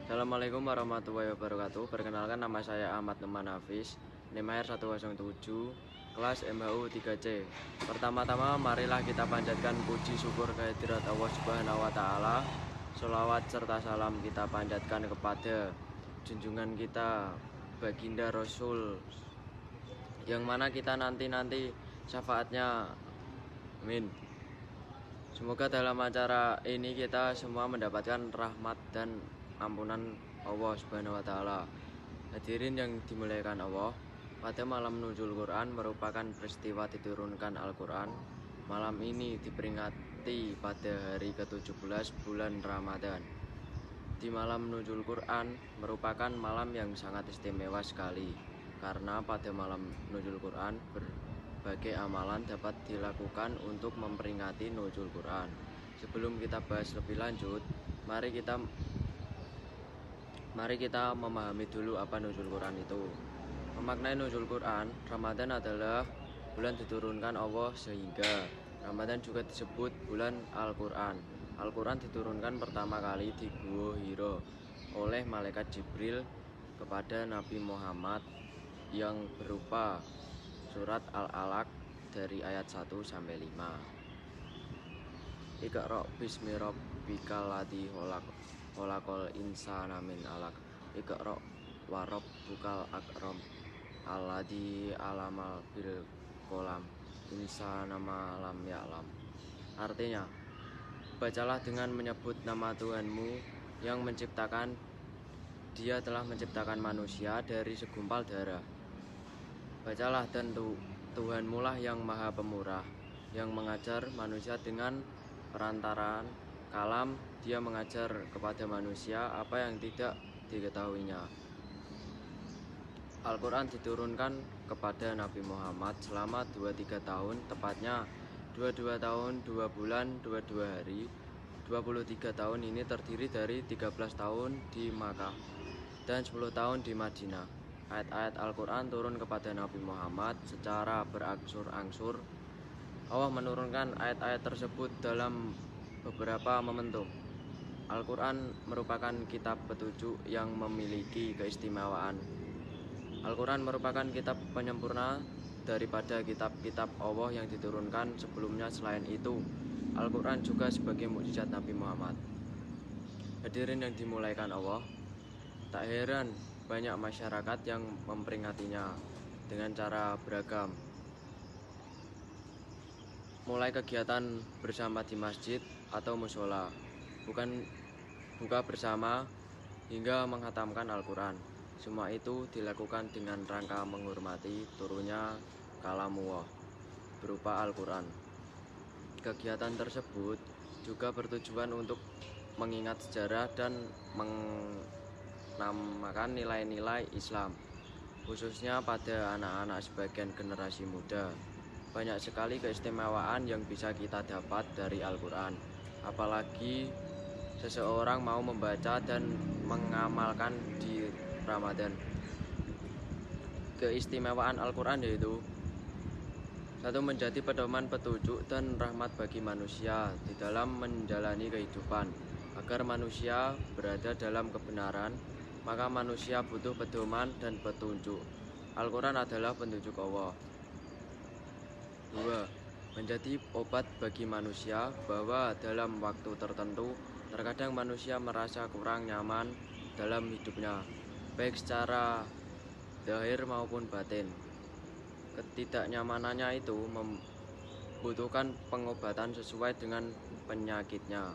Assalamualaikum warahmatullahi wabarakatuh. Perkenalkan, nama saya Ahmad Numan Hafiz, NIM R107, kelas MHU 3C. Pertama-tama marilah kita panjatkan puji syukur kehadirat Allah Subhanahu wa taala. Sholawat serta salam kita panjatkan kepada junjungan kita Baginda Rasul, yang mana kita nanti syafaatnya. Amin. Semoga dalam acara ini kita semua mendapatkan rahmat dan ampunan Allah Subhanahu wa taala. Hadirin yang dimuliakan Allah, pada malam nuzul Quran merupakan peristiwa diturunkan Al-Quran. Malam ini diperingati pada hari ke-17 bulan Ramadan. Di malam nuzul Quran merupakan malam yang sangat istimewa sekali, karena pada malam nuzul Quran berbagai amalan dapat dilakukan untuk memperingati nuzul Quran. Sebelum kita bahas lebih lanjut, mari kita memahami dulu apa nuzul Quran itu. Memaknai nuzul Quran, Ramadan adalah bulan diturunkan Allah, sehingga Ramadan juga disebut bulan Al-Quran. Al-Quran diturunkan pertama kali di Gua Hira oleh malaikat Jibril kepada Nabi Muhammad yang berupa surat Al-Alaq dari ayat 1 sampai 5. Iqra bismi rabbikal ladzi khalaqal insana min 'alaq. Iqra wa rabbukal akram alladzi 'allama bil qalam insana ma lam ya'lam. Artinya, bacalah dengan menyebut nama Tuhanmu yang menciptakan. Dia telah menciptakan manusia dari segumpal darah. Bacalah, dan Tuhanmu lah yang maha pemurah, yang mengajar manusia dengan perantaraan kalam. Dia mengajar kepada manusia apa yang tidak diketahuinya. Al-Quran diturunkan kepada Nabi Muhammad selama 23 tahun, tepatnya 22 tahun, 2 bulan, 22 hari. 23 tahun ini terdiri dari 13 tahun di Makkah dan 10 tahun di Madinah. Ayat-ayat Al-Quran turun kepada Nabi Muhammad secara berangsur-angsur. Allah menurunkan ayat-ayat tersebut dalam beberapa momentum. Al-Quran merupakan kitab petunjuk yang memiliki keistimewaan. Al-Quran merupakan kitab penyempurna daripada kitab-kitab Allah yang diturunkan sebelumnya. Selain itu, Al-Quran juga sebagai mukjizat Nabi Muhammad. Hadirin yang dimuliakan Allah, tak heran banyak masyarakat yang memperingatinya dengan cara beragam. Mulai kegiatan bersama di masjid atau musola, buka bersama, hingga menghatamkan Al-Quran. Semua itu dilakukan dengan rangka menghormati turunnya kalamullah berupa Al-Quran. Kegiatan tersebut juga bertujuan untuk mengingat sejarah dan menamakan nilai-nilai Islam, khususnya pada anak-anak sebagian generasi muda. Banyak sekali keistimewaan yang bisa kita dapat dari Al-Quran, apalagi seseorang mau membaca dan mengamalkan di Ramadan. Keistimewaan Al-Quran yaitu: 1. Menjadi pedoman petunjuk dan rahmat bagi manusia di dalam menjalani kehidupan. Agar manusia berada dalam kebenaran, maka manusia butuh pedoman dan petunjuk. Al-Quran adalah petunjuk Allah. 2. Menjadi obat bagi manusia, bahwa dalam waktu tertentu terkadang manusia merasa kurang nyaman dalam hidupnya, baik secara zahir maupun batin. Ketidaknyamanannya itu membutuhkan pengobatan sesuai dengan penyakitnya.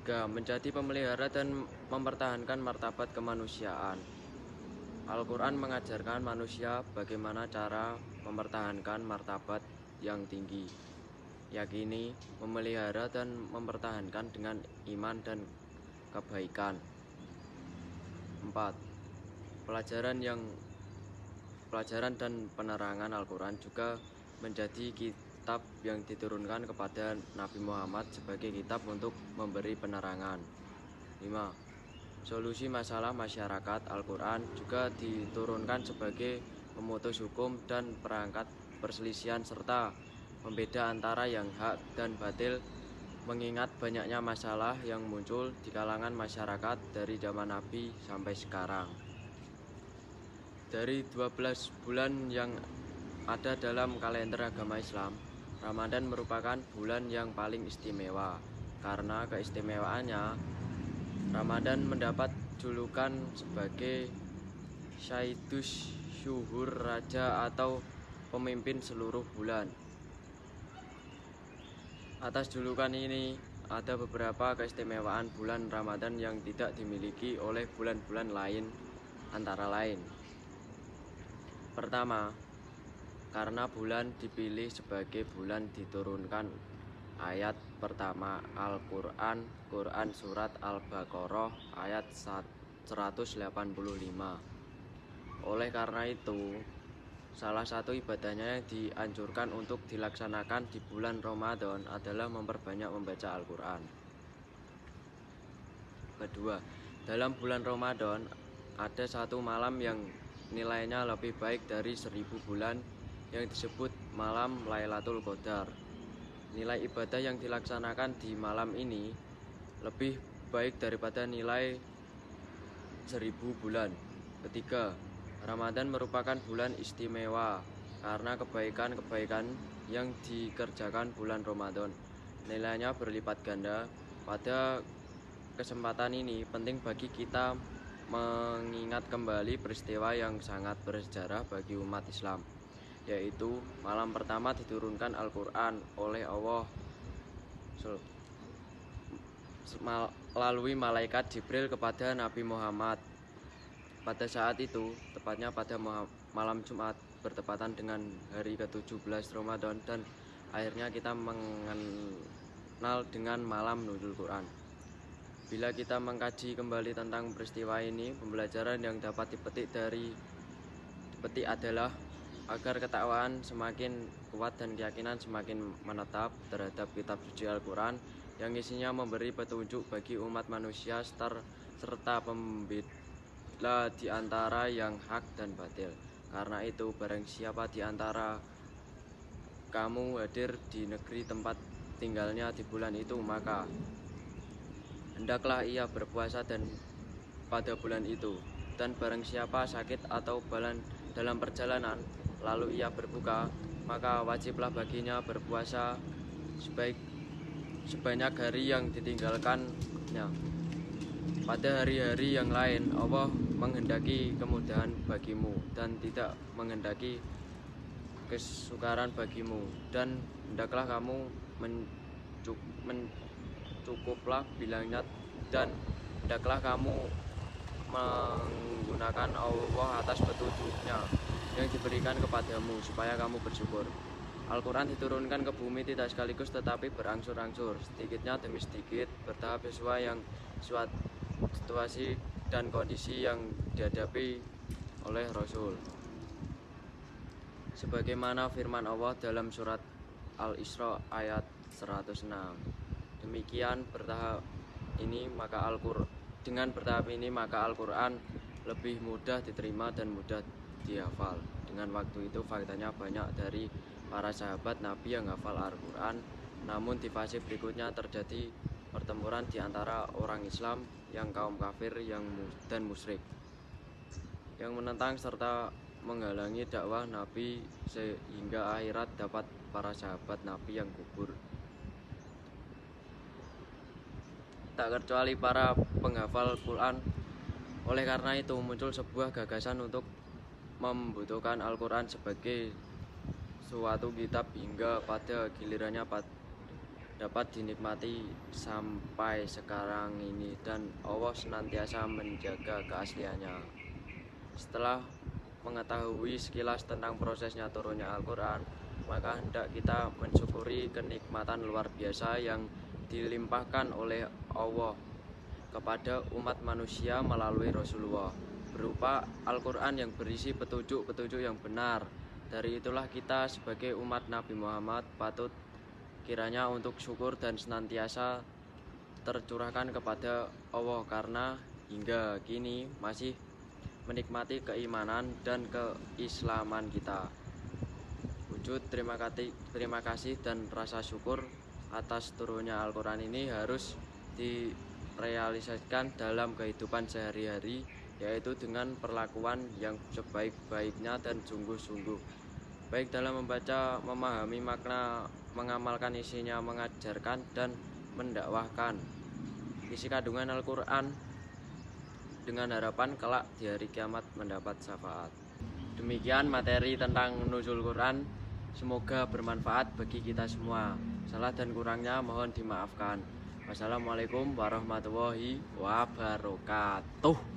3. Menjadi pemelihara dan mempertahankan martabat kemanusiaan. Al-Quran mengajarkan manusia bagaimana cara mempertahankan martabat yang tinggi, yakini memelihara dan mempertahankan dengan iman dan kebaikan. 4. Pelajaran dan penerangan Al-Quran juga menjadi kitab yang diturunkan kepada Nabi Muhammad sebagai kitab untuk memberi penerangan. 5. Solusi masalah masyarakat. Al-Quran juga diturunkan sebagai pemutus hukum dan perangkat perselisihan, serta pembeda antara yang hak dan batil mengingat banyaknya masalah yang muncul di kalangan masyarakat dari zaman Nabi sampai sekarang. Dari 12 bulan yang ada dalam kalender agama Islam, Ramadan merupakan bulan yang paling istimewa. Karena keistimewaannya, Ramadan mendapat julukan sebagai Sayyidus Syuhur, raja atau pemimpin seluruh bulan. Atas julukan ini, ada beberapa keistimewaan bulan Ramadan yang tidak dimiliki oleh bulan-bulan lain, antara lain. Pertama, karena bulan dipilih sebagai bulan diturunkan ayat pertama Al-Quran, Quran Surat Al-Baqarah ayat 185. Oleh karena itu, salah satu ibadahnya yang dianjurkan untuk dilaksanakan di bulan Ramadan adalah memperbanyak membaca Al-Quran. Kedua, dalam bulan Ramadan ada satu malam yang nilainya lebih baik dari 1000 bulan yang disebut malam Lailatul Qadar. Nilai ibadah yang dilaksanakan di malam ini lebih baik daripada nilai 1000 bulan. Ketiga, Ramadan merupakan bulan istimewa karena kebaikan-kebaikan yang dikerjakan bulan Ramadan nilainya berlipat ganda. Pada kesempatan ini penting bagi kita mengingat kembali peristiwa yang sangat bersejarah bagi umat Islam, yaitu malam pertama diturunkan Al-Quran oleh Allah melalui malaikat Jibril kepada Nabi Muhammad. Pada saat itu, tepatnya pada malam Jumat bertepatan dengan hari ke-17 Ramadan, dan akhirnya kita mengenal dengan malam Nuzul Quran. Bila kita mengkaji kembali tentang peristiwa ini, pembelajaran yang dapat dipetik adalah agar ketakwaan semakin kuat dan keyakinan semakin menetap terhadap kitab suci Al-Quran yang isinya memberi petunjuk bagi umat manusia serta pembeda di antara yang hak dan batil. Karena itu, barang siapa di antara kamu hadir di negeri tempat tinggalnya di bulan itu, maka hendaklah ia berpuasa dan pada bulan itu. Dan barang siapa sakit atau dalam perjalanan lalu ia berbuka, maka wajiblah baginya berpuasa sebanyak hari yang ditinggalkannya. Pada hari-hari yang lain Allah menghendaki kemudahan bagimu dan tidak menghendaki kesukaran bagimu, dan hendaklah kamu mencukuplah bilangnya, dan hendaklah kamu menggunakan Allah atas petunjuknya yang diberikan kepadamu supaya kamu bersyukur. Al-Quran diturunkan ke bumi tidak sekaligus tetapi berangsur-angsur, sedikitnya demi sedikit, bertahap sesuai yang situasi dan kondisi yang dihadapi oleh Rasul. Sebagaimana firman Allah dalam surat Al-Isra ayat 106. Demikian dengan bertahap ini maka Al-Quran lebih mudah diterima dan mudah dihafal. Dengan waktu itu faktanya banyak dari para sahabat Nabi yang hafal Al-Quran, namun di fase berikutnya terjadi pertempuran di antara orang Islam yang kaum kafir dan musyrik yang menentang serta menghalangi dakwah Nabi, sehingga akhirat dapat para sahabat Nabi yang gugur. Tak kecuali para penghafal Quran. Oleh karena itu muncul sebuah gagasan untuk membutuhkan Al-Quran sebagai suatu kitab hingga pada gilirannya dapat dinikmati sampai sekarang ini, dan Allah senantiasa menjaga keasliannya. Setelah mengetahui sekilas tentang prosesnya turunnya Al-Quran, maka hendak kita mensyukuri kenikmatan luar biasa yang dilimpahkan oleh Allah kepada umat manusia melalui Rasulullah, berupa Al-Quran yang berisi petunjuk-petunjuk yang benar. Dari itulah kita sebagai umat Nabi Muhammad patut kiranya untuk syukur dan senantiasa tercurahkan kepada Allah, karena hingga kini masih menikmati keimanan dan keislaman kita. Wujud terima kasih dan rasa syukur atas turunnya Al-Quran ini harus direalisasikan dalam kehidupan sehari-hari, yaitu dengan perlakuan yang sebaik-baiknya dan sungguh-sungguh, baik dalam membaca, memahami makna, mengamalkan isinya, mengajarkan dan mendakwahkan isi kandungan Al-Quran, dengan harapan kelak di hari kiamat mendapat syafaat. Demikian materi tentang nuzul Quran, semoga bermanfaat bagi kita semua. Salah dan kurangnya mohon dimaafkan. Wassalamualaikum warahmatullahi wabarakatuh.